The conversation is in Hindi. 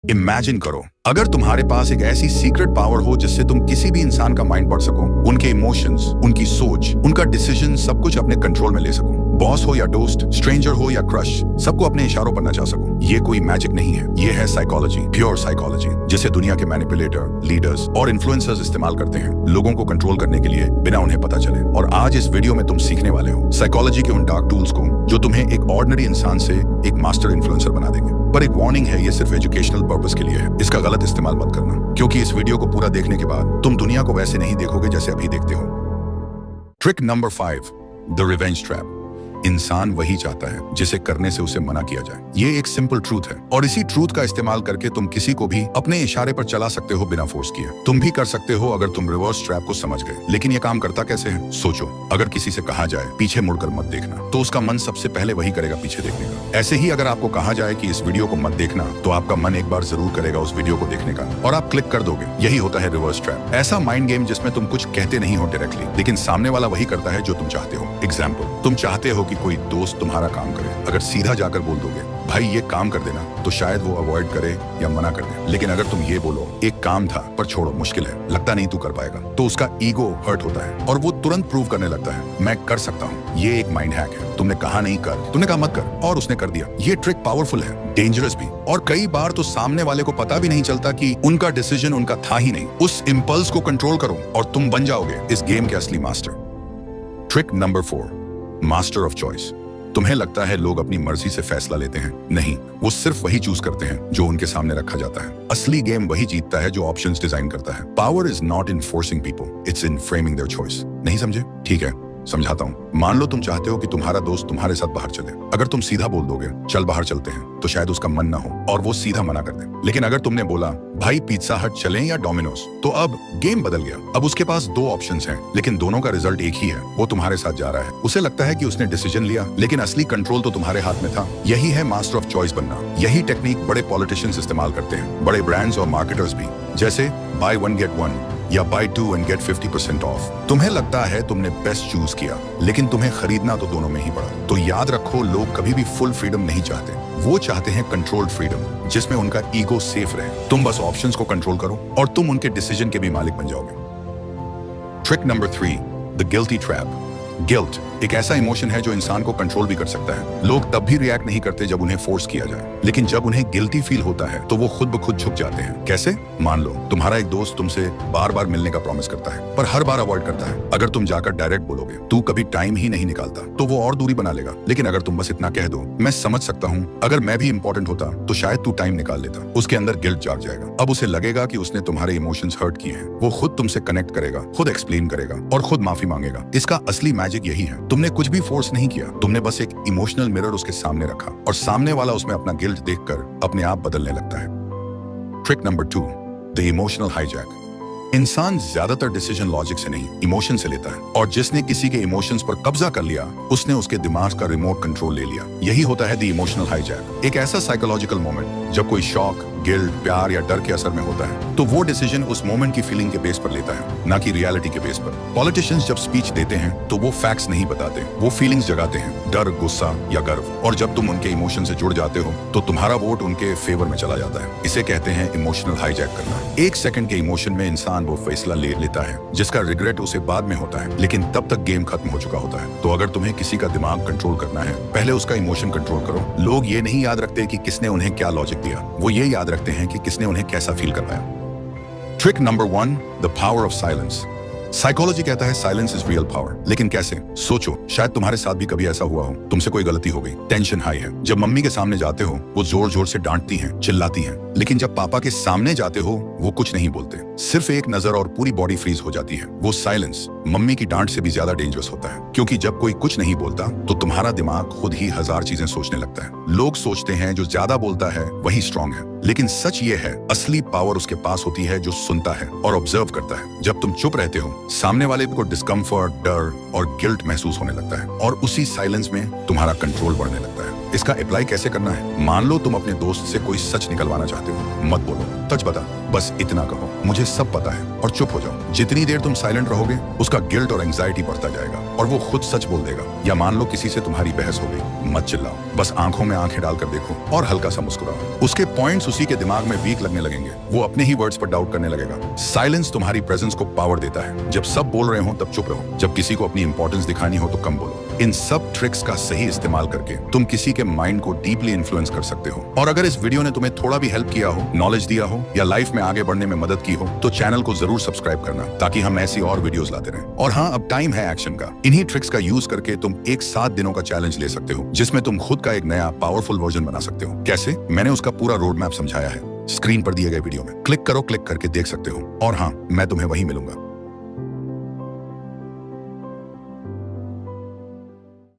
इमेजिन करो, अगर तुम्हारे पास एक ऐसी सीक्रेट पावर हो जिससे तुम किसी भी इंसान का माइंड पढ़ सको, उनके इमोशंस, उनकी सोच, उनका डिसीजन सब कुछ अपने कंट्रोल में ले सको। बॉस हो या दोस्त, स्ट्रेंजर हो या क्रश, सबको अपने इशारों पर नचा सको। ये कोई मैजिक नहीं है, ये है साइकोलॉजी, प्योर साइकोलॉजी, जिसे दुनिया के मैनिपुलेटर, लीडर्स और इन्फ्लुएंसर्स इस्तेमाल करते हैं लोगों को कंट्रोल करने के लिए बिना उन्हें पता चले। और आज इस वीडियो में तुम सीखने वाले हो साइकोलॉजी के उन डार्क टूल्स को जो तुम्हें एक ऑर्डिनरी इंसान से एक मास्टर इन्फ्लुएंसर बना देंगे। पर एक वार्निंग है, ये सिर्फ एजुकेशनल पर्पस के लिए है, इसका गलत इस्तेमाल मत करना, क्योंकि इस वीडियो को पूरा देखने के बाद तुम दुनिया को वैसे नहीं देखोगे जैसे अभी देखते हो। Trick number 5, the revenge trap. इंसान वही चाहता है जिसे करने से उसे मना किया जाए। ये एक सिंपल ट्रूथ है और इसी ट्रूथ का इस्तेमाल करके तुम किसी को भी अपने इशारे पर चला सकते हो बिना फोर्स किए। तुम भी कर सकते हो अगर तुम रिवर्स ट्रैप को समझ गए। लेकिन ये काम करता कैसे है? सोचो, अगर किसी से कहा जाए पीछे मुड़कर मत देखना, तो उसका मन सबसे पहले वही करेगा, पीछे देखने का। ऐसे ही अगर आपको कहा जाए कि इस वीडियो को मत देखना, तो आपका मन एक बार जरूर करेगा उस वीडियो को देखने का और आप क्लिक कर दोगे। यही होता है रिवर्स ट्रैप, ऐसा माइंड गेम जिसमें तुम कुछ कहते नहीं हो डायरेक्टली, लेकिन सामने वाला वही करता है जो तुम चाहते हो। एग्जाम्पल, तुम चाहते हो कि कोई दोस्त तुम्हारा काम करे। अगर सीधा जाकर बोल दोगे भाई ये काम कर देना, तो शायद वो अवॉइड करे या मना कर दे। लेकिन अगर तुम ये बोलो एक काम था पर छोड़ो, मुश्किल है, लगता नहीं तू कर पाएगा, तो उसका ईगो हर्ट होता है और वो तुरंत प्रूव करने लगता है मैं कर सकता हूँ। ये एक माइंड हैक है। तुमने कहा नहीं कर, तुमने कहा मत कर और उसने कर दिया। ये ट्रिक पावरफुल है, डेंजरस भी, और कई बार तो सामने वाले को पता भी नहीं चलता कि उनका डिसीजन उनका था ही नहीं। उस इंपल्स को कंट्रोल करो और तुम बन जाओगे इस गेम के असली master. Trick number 4, master of choice. तुम्हें लगता है लोग अपनी मर्जी से फैसला लेते हैं? नहीं, वो सिर्फ वही चूज करते हैं जो उनके सामने रखा जाता है। असली गेम वही जीतता है जो ऑप्शंस डिजाइन करता है। Power is not in forcing people, it's in framing their choice. नहीं समझे? ठीक है, समझाता हूँ। मान लो तुम चाहते हो कि तुम्हारा दोस्त तुम्हारे साथ बाहर चले। अगर तुम सीधा बोल दोगे चल बाहर चलते हैं, तो शायद उसका मन ना हो और वो सीधा मना कर दे। लेकिन अगर तुमने बोला भाई पिज्जा हट चलें या डोमिनोज, तो अब गेम बदल गया। अब उसके पास 2 ऑप्शंस हैं, लेकिन दोनों का रिजल्ट एक ही है। वो तुम्हारे साथ जा रहा है। उसे लगता है कि उसने डिसीजन लिया, लेकिन असली कंट्रोल तो तुम्हारे हाथ में था। यही है मास्टर ऑफ चॉइस बनना। यही टेक्निक बड़े पॉलिटिशियंस इस्तेमाल करते हैं, बड़े ब्रांड्स और मार्केटर्स भी, जैसे बाय 1 गेट 1 या बाय 2 एंड गेट 50% ऑफ। तुम्हें लगता है तुमने बेस्ट चूज किया, लेकिन तुम्हें खरीदना तो दोनों में ही पड़ा। तो याद रखो, लोग कभी भी फुल फ्रीडम नहीं चाहते, वो चाहते हैं कंट्रोल्ड फ्रीडम, जिसमें उनका ईगो सेफ रहे। तुम बस ऑप्शंस को कंट्रोल करो और तुम उनके डिसीजन के भी मालिक बन जाओगे। Trick number 3, the guilty trap. Guilt एक ऐसा इमोशन है जो इंसान को कंट्रोल भी कर सकता है। लोग तब भी रिएक्ट नहीं करते जब उन्हें फोर्स किया जाए, लेकिन जब उन्हें गिल्टी फील होता है तो वो खुद ब खुद झुक जाते हैं। कैसे? मान लो तुम्हारा एक दोस्त तुमसे बार बार मिलने का प्रॉमिस करता है, पर हर बार अवॉइड करता है। अगर तुम जाकर डायरेक्ट बोलोगे तू कभी टाइम ही नहीं निकालता, तो वो और दूरी बना लेगा। लेकिन अगर तुम बस इतना कह दो मैं समझ सकता हूँ, अगर मैं भी इंपॉर्टेंट होता तो शायद तू टाइम निकाल लेता, उसके अंदर गिल्ट जाग जाएगा। अब उसे लगेगा कि उसने तुम्हारे इमोशंस हर्ट किए हैं। वो खुद तुमसे कनेक्ट करेगा, खुद एक्सप्लेन करेगा और खुद माफी मांगेगा। इसका असली मैजिक यही है, तुमने कुछ भी फोर्स नहीं किया, तुमने बस एक इमोशनल मिरर उसके सामने रखा और सामने वाला उसमें अपना गिल्ट देखकर अपने आप बदलने लगता है। Trick number 2, the emotional hijack. इंसान ज्यादातर डिसीजन लॉजिक से नहीं, इमोशन से लेता है, और जिसने किसी के इमोशंस पर कब्जा कर लिया, उसने उसके दिमाग का रिमोट कंट्रोल ले लिया। यही होता है द इमोशनल हाईजैक। एक ऐसा साइकोलॉजिकल मोमेंट जब कोई शॉक, गिल्ट, प्यार या डर के असर में होता है, तो वो डिसीजन उस मोमेंट की फीलिंग के बेस पर लेता है, ना कि रियलिटी के बेस पर। पॉलिटिशियंस जब स्पीच देते हैं तो वो फैक्ट्स नहीं बताते, वो फीलिंग्स जगाते हैं, डर, गुस्सा या गर्व। और जब तुम उनके इमोशन से जुड़ जाते हो तो तुम्हारा वोट उनके फेवर में चला जाता है। इसे कहते हैं इमोशनल हाईजैक करना। 1 सेकंड के इमोशन में इंसान वो फैसला ले लेता है जिसका रिग्रेट उसे बाद में होता है, लेकिन तब तक गेम खत्म हो चुका होता है। तो अगर तुम्हें किसी का दिमाग कंट्रोल करना है, पहले उसका इमोशन कंट्रोल करो। लोग ये नहीं याद रखते कि किसने उन्हें क्या लॉजिक दिया, वो ये याद रखते हैं कि किसने उन्हें कैसा फील करवाया। Trick number 1, the power of silence. Psychology कहता है साइलेंस इज रियल पावर, लेकिन कैसे? सोचो, शायद तुम्हारे साथ भी कभी ऐसा हुआ हो, तुमसे कोई गलती हो गई, टेंशन हाई है। जब मम्मी के सामने जाते हो वो जोर जोर से डांटती हैं, चिल्लाती हैं, लेकिन जब पापा के सामने जाते हो वो कुछ नहीं बोलते, सिर्फ एक नजर और पूरी बॉडी फ्रीज हो जाती है। वो साइलेंस मम्मी की डांट से भी ज्यादा डेंजरस होता है, क्योंकि जब कोई कुछ नहीं बोलता तो तुम्हारा दिमाग खुद ही 1000 चीजें सोचने लगता है। लोग सोचते हैं जो ज्यादा बोलता है वही स्ट्रांग है, लेकिन सच ये है असली पावर उसके पास होती है जो सुनता है और ऑब्जर्व करता है। जब तुम चुप रहते हो, सामने वाले को डिस्कम्फर्ट, डर और गिल्ट महसूस होने लगता है, और उसी साइलेंस में तुम्हारा कंट्रोल बढ़ने लगता है। इसका अप्लाई कैसे करना है? मान लो तुम अपने दोस्त से कोई सच निकलवाना चाहते हो, मत बोलो सच बता, बस इतना कहो मुझे सब पता है और चुप हो जाओ। जितनी देर तुम साइलेंट रहोगे उसका गिल्ट और एंजाइटी बढ़ता जाएगा और वो खुद सच बोल देगा। या मान लो किसी से तुम्हारी बहस हो गई, मत चिल्लाओ, बस आंखों में आंखें डालकर देखो और हल्का सा मुस्कुराओ। उसके पॉइंट्स उसी के दिमाग में वीक लगने लगेंगे, वो अपने ही वर्ड्स पर डाउट करने लगेगा। साइलेंस तुम्हारी प्रेजेंस को पावर देता है। जब सब बोल रहे हो तब चुप रहो, जब किसी को अपनी इंपॉर्टेंस दिखानी हो तो कम बोलो। इन सब ट्रिक्स का सही इस्तेमाल करके तुम किसी के माइंड को डीपली इन्फ्लुएंस कर सकते हो। और अगर इस वीडियो ने तुम्हें थोड़ा भी हेल्प किया हो, नॉलेज दिया हो या लाइफ में आगे बढ़ने में मदद की हो तो चैनल को जरूर सब्सक्राइब करना ताकि हम ऐसी और वीडियोस लाते रहें। और हाँ, अब टाइम है एक्शन का। इन्हीं ट्रिक्स का यूज करके तुम एक 7 दिनों का चैलेंज ले सकते हो जिसमें तुम खुद का एक नया पावरफुल वर्जन बना सकते हो। कैसे? मैंने उसका पूरा रोड मैप समझाया है स्क्रीन पर दिए गए वीडियो में। क्लिक करो, क्लिक करके देख सकते हो। और हाँ, मैं तुम्हें वहीं मिलूंगा।